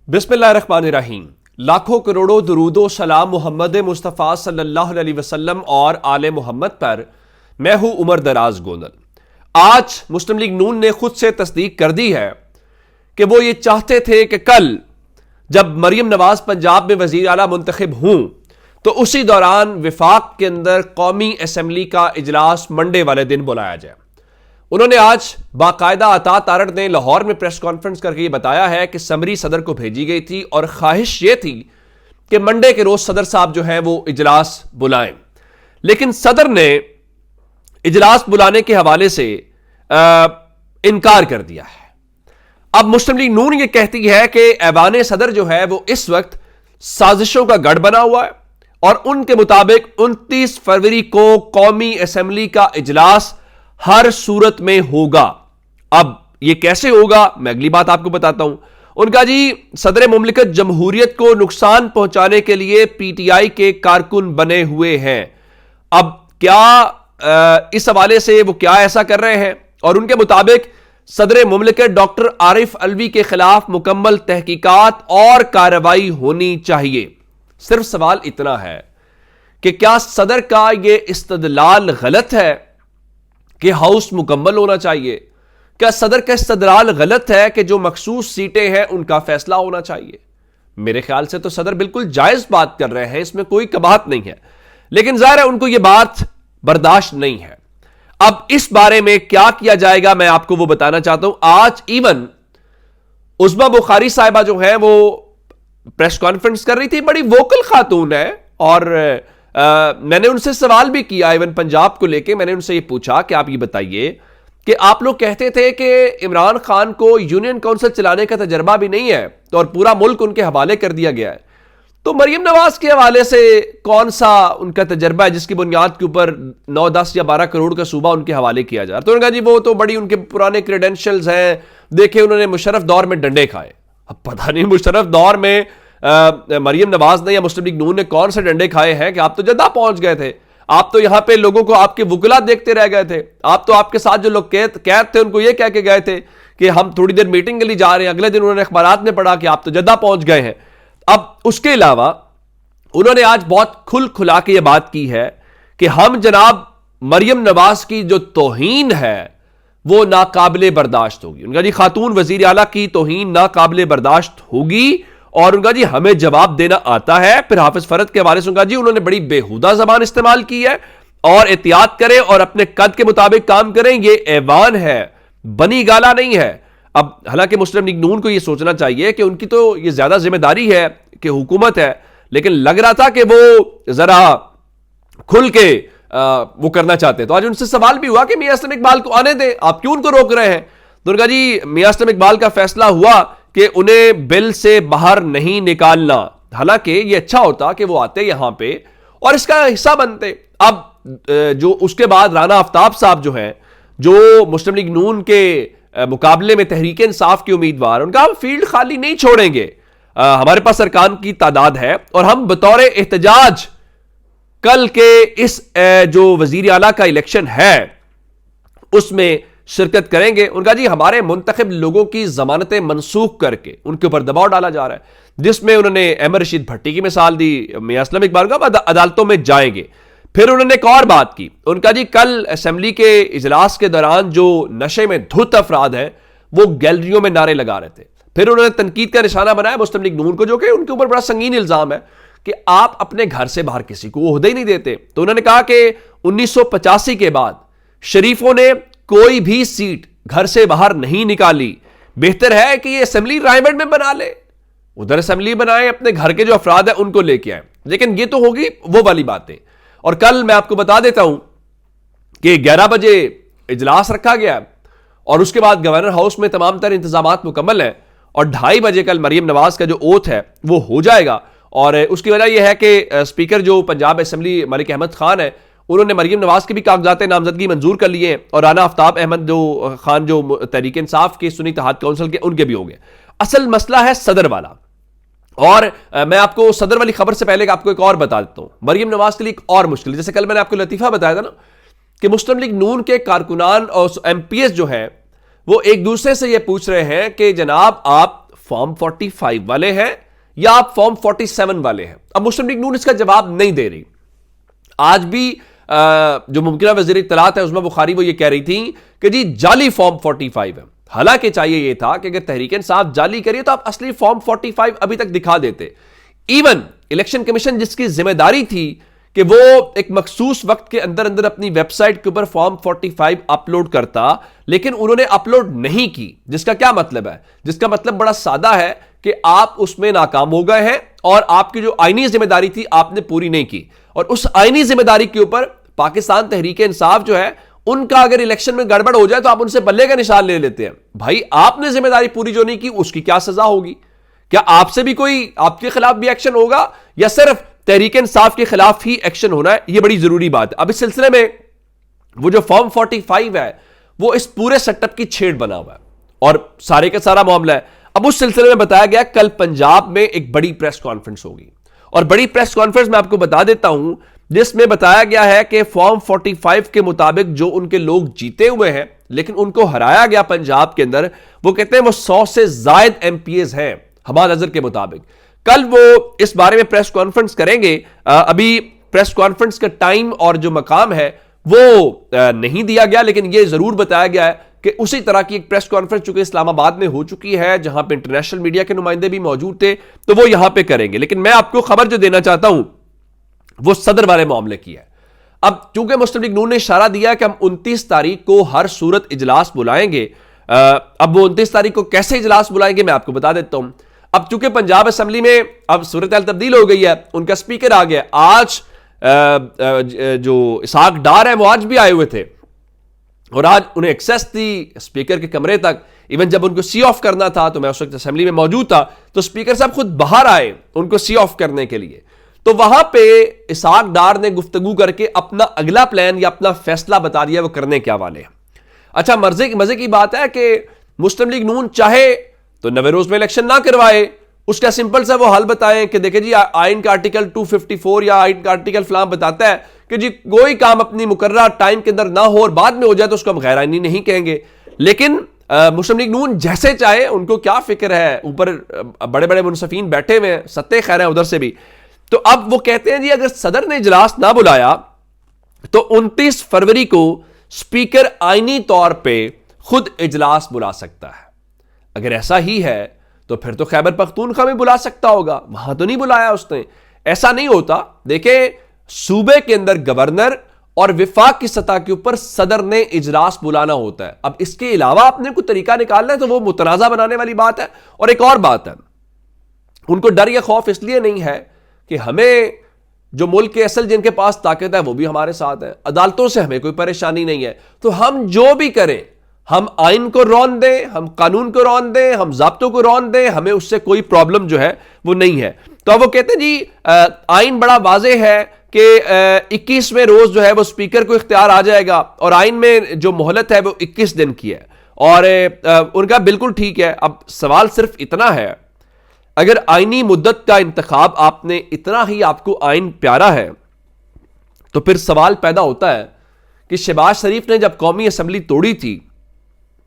बिस्मिल्लाहिर्रहमानिर्रहीम। लाखों करोड़ों दुरूदो सलाम मोहम्मद मुस्तफ़ा सल्लल्लाहु अलैहि वसल्लम और आले मोहम्मद पर। मैं हूं उमर दराज गोंदल। आज मुस्लिम लीग नून ने खुद से तस्दीक कर दी है कि वो ये चाहते थे कि कल जब मरियम नवाज पंजाब में वजीर आला मुंतखब हूं तो उसी दौरान विफाक के अंदर कौमी असम्बली का इजलास मंडे वाले दिन बुलाया जाए। उन्होंने आज बाकायदा अता तारड़ ने लाहौर में प्रेस कॉन्फ्रेंस करके ये बताया है कि समरी सदर को भेजी गई थी और ख्वाहिश ये थी कि मंडे के रोज सदर साहब जो है वो इजलास बुलाएं, लेकिन सदर ने इजलास बुलाने के हवाले से इनकार कर दिया है। अब मुस्लिम लीग नून ये कहती है कि ऐवान सदर जो है वो इस वक्त साजिशों का गढ़ बना हुआ है और उनके मुताबिक 29 फरवरी को कौमी असम्बली का इजलास हर सूरत में होगा। अब यह कैसे होगा, मैं अगली बात आपको बताता हूं। उनका जी सदर मुमलिकत जमहूरियत को नुकसान पहुंचाने के लिए पीटीआई के कारकुन बने हुए हैं। अब क्या इस हवाले से वो क्या ऐसा कर रहे हैं, और उनके मुताबिक सदर मुमलिकत डॉक्टर आरिफ अलवी के खिलाफ मुकम्मल तहकीकात और कार्रवाई होनी चाहिए। सिर्फ सवाल इतना है कि क्या सदर का यह इस्तदलाल गलत है कि हाउस मुकम्मल होना चाहिए? क्या सदर का इस्तदलाल गलत है कि जो मखसूस सीटें हैं उनका फैसला होना चाहिए? मेरे ख्याल से तो सदर बिल्कुल जायज बात कर रहे हैं, इसमें कोई कबाहत नहीं है, लेकिन जाहिर है उनको यह बात बर्दाश्त नहीं है। अब इस बारे में क्या किया जाएगा मैं आपको वो बताना चाहता हूं। आज इवन उस्मा बुखारी साहिबा जो है वो प्रेस कॉन्फ्रेंस कर रही थी, बड़ी वोकल खातून है, और मैंने उनसे सवाल भी किया इवन पंजाब को लेके। मैंने उनसे ये पूछा कि आप ये बताइए कि आप लोग कहते थे कि इमरान खान को यूनियन काउंसिल चलाने का तजर्बा भी नहीं है तो और पूरा मुल्क उनके हवाले कर दिया गया है, तो मरियम नवाज के हवाले से कौन सा उनका तजर्बा है जिसकी बुनियाद के ऊपर 9, 10 या 12 करोड़ का सूबा उनके हवाले किया जा रहा है? तो उन्होंने कहा जी वो तो बड़ी उनके पुराने क्रेडेंशियल्स हैं, देखे उन्होंने मुशर्रफ दौर में डंडे खाए। अब पता नहीं मुशर्रफ दौर में मरियम नवाज ने या मुस्लिम लीग नून ने कौन से डंडे खाए हैं कि आप तो जद्दा पहुंच गए थे। आप तो यहां पे लोगों को आपके वुकला देखते रह गए थे। आप तो आपके साथ जो लोग कैद थे उनको ये कह के गए थे कि हम थोड़ी देर मीटिंग के लिए जा रहे हैं, अगले दिन उन्होंने अखबारात में पढ़ा कि आप तो जद्दा पहुंच गए हैं। अब उसके अलावा उन्होंने आज बहुत खुला के यह बात की है कि हम जनाब मरियम नवाज की जो तौहीन है वो नाकाबिले बर्दाश्त होगी। उनका जी खातून वजीर आला की तौहीन नाकाबिले बर्दाश्त होगी और उनका जी हमें जवाब देना आता है। फिर हाफिज फरद के हवाले से उनका जी उन्होंने बड़ी बेहुदा जबान इस्तेमाल की है और एहतियात करें और अपने कद के मुताबिक काम करें। ये ऐवान है, बनी गाला नहीं है। अब हालांकि मुस्लिम लीग नून को यह सोचना चाहिए कि उनकी तो यह ज्यादा जिम्मेदारी है कि हुकूमत है, लेकिन लग रहा था कि वो जरा खुल के वो करना चाहते। तो आज उनसे सवाल भी हुआ कि मियां असलम इकबाल को आने दें, आप क्यों उनको रोक रहे हैं? तो उनका जी मियां असलम इकबाल का फैसला हुआ कि उन्हें बिल से बाहर नहीं निकालना। हालांकि ये अच्छा होता कि वो आते यहां पे और इसका हिस्सा बनते। अब जो उसके बाद राना आफ्ताब साहब जो हैं, जो मुस्लिम लीग नून के मुकाबले में तहरीक इंसाफ के उम्मीदवार, उनका हम फील्ड खाली नहीं छोड़ेंगे। हमारे पास अरकान की तादाद है और हम बतौर एहतजाज कल के इस जो वजीर आला का इलेक्शन है उसमें शिरकत करेंगे। उनका जी हमारे मुंतखब लोगों की जमानतें मनसूख करके उनके ऊपर दबाव डाला जा रहा है, जिसमें उन्होंने अहमद रशीद भट्टी की मिसाल दी, मियां असलम इकबाल का अदालतों में जाएंगे। फिर उन्होंने एक और बात की। उनका जी कल असेंबली के इजलास के दौरान जो नशे में धुत अफराद हैं वो गैलरियों में नारे लगा रहे थे। फिर उन्होंने तनकीद का निशाना बनाया मुस्लिम लीग नून को, जो कि उनके ऊपर बड़ा संगीन इल्जाम है कि आप अपने घर से बाहर किसी को ओहदे ही नहीं देते। तो उन्होंने कहा कि 1985 के बाद शरीफों ने कोई भी सीट घर से बाहर नहीं निकाली। बेहतर है कि ये असेंबली रायगढ़ में बना ले, उधर असेंबली बनाए, अपने घर के जो अफराद हैं उनको लेके आए। लेकिन ये तो होगी वो वाली बातें। और कल मैं आपको बता देता हूं कि 11 बजे इजलास रखा गया और उसके बाद गवर्नर हाउस में तमाम तर इंतजामात मुकम्मल हैं और 2:30 बजे कल मरियम नवाज का जो ओथ है वो हो जाएगा। और उसकी वजह यह है कि स्पीकर जो पंजाब असेंबली मलिक अहमद खान है, उन्होंने मरियम नवाज के भी कागजात नामजदगी मंजूर कर लिए हैं और राना आफ्ताब अहमद जो खान जो तहरीक इंसाफ के सुन्नी इत्तेहाद काउंसिल के, उनके भी हो गए। असल मसला है सदर वाला। और मैं आपको सदर वाली खबर से पहले आपको एक और बता देता हूं। मरियम नवाज के लिए एक और मुश्किल, जैसे कल मैंने आपको लतीफा बताया था ना कि मुस्लिम लीग नून के कारकुनान और एमपीएस जो है वो एक दूसरे से ये पूछ रहे हैं कि जनाब आप फॉर्म 45 वाले हैं या आप फॉर्म 47 वाले हैं? अब मुस्लिम लीग नून इसका जवाब नहीं दे रही। आज भी जो मुमकिन वज़ीर इत्तलात है उस्मा बुखारी वो ये कह रही थी कि जी जाली फॉर्म 45 है। हालांकि चाहिए ये था कि अगर तहरीक इंसाफ जाली करिए तो आप असली फॉर्म 45 अभी तक दिखा देते। इवन इलेक्शन कमीशन जिसकी जिम्मेदारी थी कि वो एक मखसूस वक्त के अंदर अंदर अपनी वेबसाइट के ऊपर फॉर्म 45 अपलोड करता, लेकिन उन्होंने अपलोड नहीं की। जिसका क्या मतलब है? जिसका मतलब बड़ा सादा है कि आप उसमें नाकाम हो गए हैं और आपकी जो आईनी जिम्मेदारी थी आपने पूरी नहीं की। और उस आईनी जिम्मेदारी के ऊपर पाकिस्तान तहरीक इंसाफ जो है उनका अगर इलेक्शन में गड़बड़ हो जाए तो आप उनसे बल्ले का निशान ले लेते हैं। भाई आपने जिम्मेदारी पूरी जो नहीं की उसकी क्या सजा होगी? क्या आपसे भी कोई आपके खिलाफ भी एक्शन होगा या सिर्फ तहरीक इंसाफ के खिलाफ ही एक्शन होना है? यह बड़ी जरूरी बात है। अब इस सिलसिले में वो जो फॉर्म 45 है वो इस पूरे सेटअप की छेड़ बना हुआ है और सारे का सारा मामला है। अब उस सिलसिले में बताया गया कल पंजाब में एक बड़ी प्रेस कॉन्फ्रेंस होगी और बड़ी प्रेस कॉन्फ्रेंस में आपको बता देता हूं जिसमें बताया गया है कि फॉर्म 45 के मुताबिक जो उनके लोग जीते हुए हैं लेकिन उनको हराया गया पंजाब के अंदर, वो कहते हैं वो 100 से ज्यादा एमपीएस हैं हमाद अजहर के मुताबिक। कल वो इस बारे में प्रेस कॉन्फ्रेंस करेंगे। अभी प्रेस कॉन्फ्रेंस का टाइम और जो मकाम है वो नहीं दिया गया, लेकिन यह जरूर बताया गया है कि उसी तरह की एक प्रेस कॉन्फ्रेंस चूंकि इस्लामाबाद में हो चूकी है जहां पे इंटरनेशनल मीडिया के नुमाइंदे भी मौजूद थे तो वो यहां पे करेंगे। लेकिन मैं आपको खबर जो देना चाहता हूं वो सदर वाले मामले की है। अब चूंकि मुस्लिम लीग नून ने इशारा दिया कि हम 29 तारीख को हर सूरत इजलास बुलाएंगे। अब वो 29 तारीख को कैसे इजलास बुलाएंगे मैं आपको बता देता हूं। अब चूंकि पंजाब असेंबली में अब सूरत हाल तब्दील हो गई है, उनका स्पीकर आ गया। आज जो इसहाक डार है वो आज भी आए हुए थे और आज उन्हें एक्सेस थी स्पीकर के कमरे तक। इवन जब उनको सी ऑफ करना था तो मैं उस वक्त असेंबली में मौजूद था तो स्पीकर साहब खुद बाहर आए उनको सी ऑफ करने के लिए। तो वहां पे इसहाक डार ने गुफ्तगू करके अपना अगला प्लान या अपना फैसला बता दिया वो करने क्या वाले हैं। अच्छा, मजे की बात है कि मुस्लिम लीग नून चाहे तो 90 रोज में इलेक्शन ना करवाए, उसका सिंपल सा वो हल बताएं कि देखिए जी आइन का आर्टिकल 254 या आइन का आर्टिकल फलाम बताता है कि जी कोई काम अपनी मुकर्ररा टाइम के अंदर ना हो और बाद में हो जाए तो उसको हम गैर आइनी नहीं कहेंगे। लेकिन मुस्लिम लीग नून जैसे चाहे, उनको क्या फिक्र है, ऊपर बड़े बड़े मुनसफीन बैठे हुए हैं, सत्ते खैर हैं उधर से भी। तो अब वो कहते हैं जी अगर सदर ने इजलास ना बुलाया तो 29 फरवरी को स्पीकर आईनी तौर पर खुद इजलास बुला सकता है। अगर ऐसा ही है तो फिर तो खैबर पख्तूनख्वा में बुला सकता होगा, वहां तो नहीं बुलाया उसने। ऐसा नहीं होता। देखें, सूबे के अंदर गवर्नर और विफाक की सतह के ऊपर सदर ने इजलास बुलाना होता है। अब इसके अलावा आपने कोई तरीका निकालना है तो वो मुतनाजा बनाने वाली बात है। और एक और बात है, उनको डर या खौफ इसलिए नहीं है कि हमें जो मुल्क के असल जिनके पास ताकत है वो भी हमारे साथ है, अदालतों से हमें कोई परेशानी नहीं है, तो हम जो भी करें, हम आइन को रौन दें, हम कानून को रौन दें, हम ज़ाब्तों को रौन दें, हमें उससे कोई प्रॉब्लम जो है वो नहीं है। तो अब वो कहते हैं जी आइन बड़ा वाज़ेह है कि 21वें रोज जो है वो स्पीकर को इख्तियार आ जाएगा और आइन में जो मोहलत है वो 21 दिन की है और उनका बिल्कुल ठीक है। अब सवाल सिर्फ इतना है, अगर आइनी मुद्दत का इंतखाब आपने इतना ही आपको आइन प्यारा है तो फिर सवाल पैदा होता है कि शहबाज शरीफ ने जब कौमी असम्बली तोड़ी थी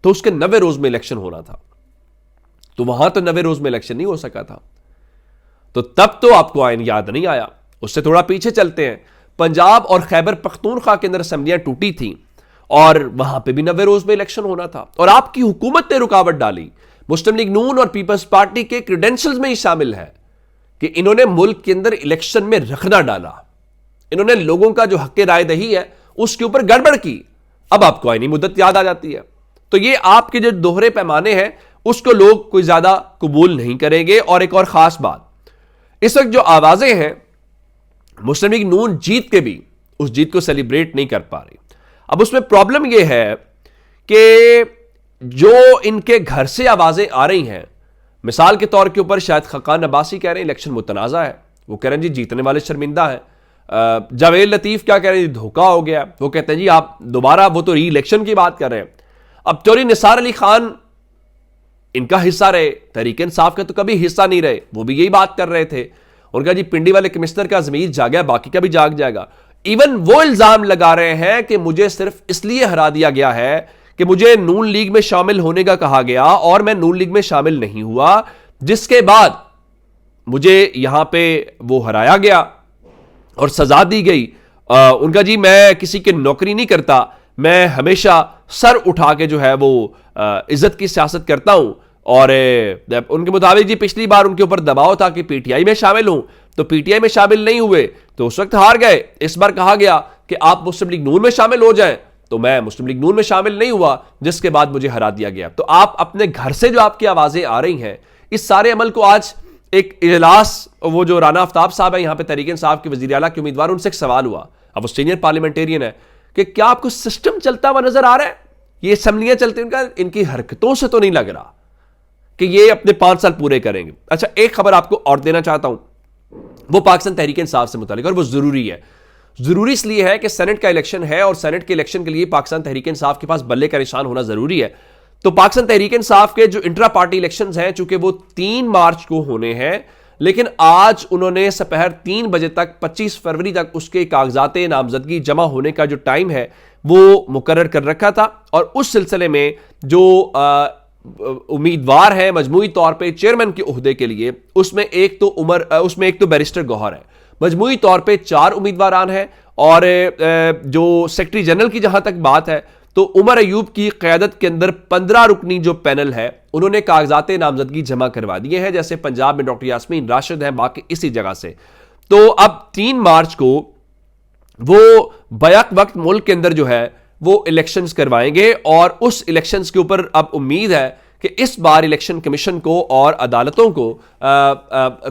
तो उसके 90 रोज में इलेक्शन होना था, तो वहां तो 90 रोज में इलेक्शन नहीं हो सका था, तो तब तो आपको आइन याद नहीं आया। उससे थोड़ा पीछे चलते हैं, पंजाब और खैबर पख्तूनख्वा के अंदर असम्बलियां टूटी थी और वहां पे भी 90 रोज में इलेक्शन होना था और आपकी हुकूमत ने रुकावट डाली। मुस्लिम लीग नून और पीपल्स पार्टी के क्रेडेंशियल्स में ही शामिल है कि इन्होंने मुल्क के अंदर इलेक्शन में रखना डाला, इन्होंने लोगों का जो हक राय दही है उसके ऊपर गड़बड़ की। अब आपको आईनी मुद्दत याद आ जाती है, तो ये आपके जो दोहरे पैमाने हैं उसको लोग कोई ज्यादा कबूल नहीं करेंगे। और एक और खास बात, इस वक्त जो आवाजें हैं मुस्लिम लीग नून जीत के भी उस जीत को सेलिब्रेट नहीं कर पा रही। अब उसमें प्रॉब्लम यह है कि जो इनके घर से आवाजें आ रही हैं, मिसाल के तौर के ऊपर शायद खकान अब्बासी कह रहे हैं इलेक्शन मुतनाज़ा है, वो कह रहे हैं जी जीतने वाले शर्मिंदा है। जावेद लतीफ क्या कह रहे हैं, धोखा हो गया, वो कहते हैं जी आप दोबारा, वो तो री इलेक्शन की बात कर रहे हैं। अब चौधरी निसार अली खान इनका हिस्सा रहे, तहरीक इंसाफ का तो कभी हिस्सा नहीं रहे, वो भी यही बात कर रहे थे। उनका जी पिंडी वाले कमिश्नर का ज़मीर जागा, बाकी का भी जाग जाएगा। इवन वो इल्जाम लगा रहे हैं कि मुझे सिर्फ इसलिए हरा दिया गया है कि मुझे नून लीग में शामिल होने का कहा गया और मैं नून लीग में शामिल नहीं हुआ, जिसके बाद मुझे यहां पे वो हराया गया और सजा दी गई। उनका जी मैं किसी की नौकरी नहीं करता, मैं हमेशा सर उठा के जो है वो इज्जत की सियासत करता हूं। और उनके मुताबिक जी पिछली बार उनके ऊपर दबाव था कि पीटीआई में शामिल हूं, तो पीटीआई में शामिल नहीं हुए तो उस वक्त हार गए। इस बार कहा गया कि आप मुस्लिम लीग नून में शामिल हो जाएं, तो मैं मुस्लिम लीग नून में शामिल नहीं हुआ, जिसके बाद मुझे हरा दिया गया। तो आप अपने घर से जो आपकी आवाजें आ रही हैं, इस सारे अमल को आज एक इजलास, वो जो राना आफ्ताब साहब है यहां पे तहरीक इंसाफ के वजीर आला के उम्मीदवार, उनसे एक सवाल हुआ, अब वो सीनियर पार्लियामेंटेरियन है, कि क्या आपको सिस्टम चलता हुआ नजर आ रहा है? ये असम्बलियां चलती हैं, इनकी हरकतों से तो नहीं लग रहा कि ये अपने 5 साल पूरे करेंगे। अच्छा, एक खबर आपको और देना चाहता हूं, वो पाकिस्तान तहरीक इंसाफ से मुतालिक, और वो जरूरी है। जरूरी इसलिए है कि सेनेट का इलेक्शन है और सेनेट के इलेक्शन के लिए पाकिस्तान तहरीक इंसाफ के पास बल्ले का निशान होना जरूरी है। तो पाकिस्तान तहरीक इंसाफ के जो इंट्रा पार्टी इलेक्शंस हैं, चूंकि वो 3 मार्च को होने हैं, लेकिन आज उन्होंने दोपहर 3 बजे तक 25 फरवरी तक उसके कागजात नामजदगी जमा होने का जो टाइम है वो मुकर्रर कर रखा था। और उस सिलसिले में जो उम्मीदवार है मजमूई तौर पे चेयरमैन के ओहदे के लिए, उसमें एक तो बैरिस्टर गौहर है। मजमूई तौर पे 4 उम्मीदवारान हैं। और जो सेक्रेटरी जनरल की जहां तक बात है, तो उमर अयूब की क़यादत के अंदर 15 रुकनी जो पैनल है, उन्होंने कागजात नामजदगी जमा करवा दिए हैं। जैसे पंजाब में डॉक्टर यास्मीन राशिद हैं, बाकी इसी जगह से। तो अब 3 मार्च को वो बैक वक्त मुल्क के अंदर जो है वो इलेक्शंस करवाएंगे। और उस इलेक्शंस के ऊपर अब उम्मीद है कि इस बार इलेक्शन कमीशन को और अदालतों को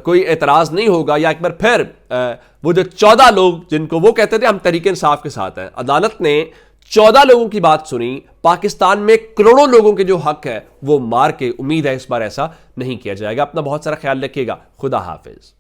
कोई एतराज नहीं होगा, या एक बार फिर वो जो 14 लोग जिनको वो कहते थे हम तहरीक इंसाफ के साथ हैं, अदालत ने 14 लोगों की बात सुनी। पाकिस्तान में करोड़ों लोगों के जो हक है वो मार के, उम्मीद है इस बार ऐसा नहीं किया जाएगा। अपना बहुत सारा ख्याल रखिएगा। खुदा हाफिज।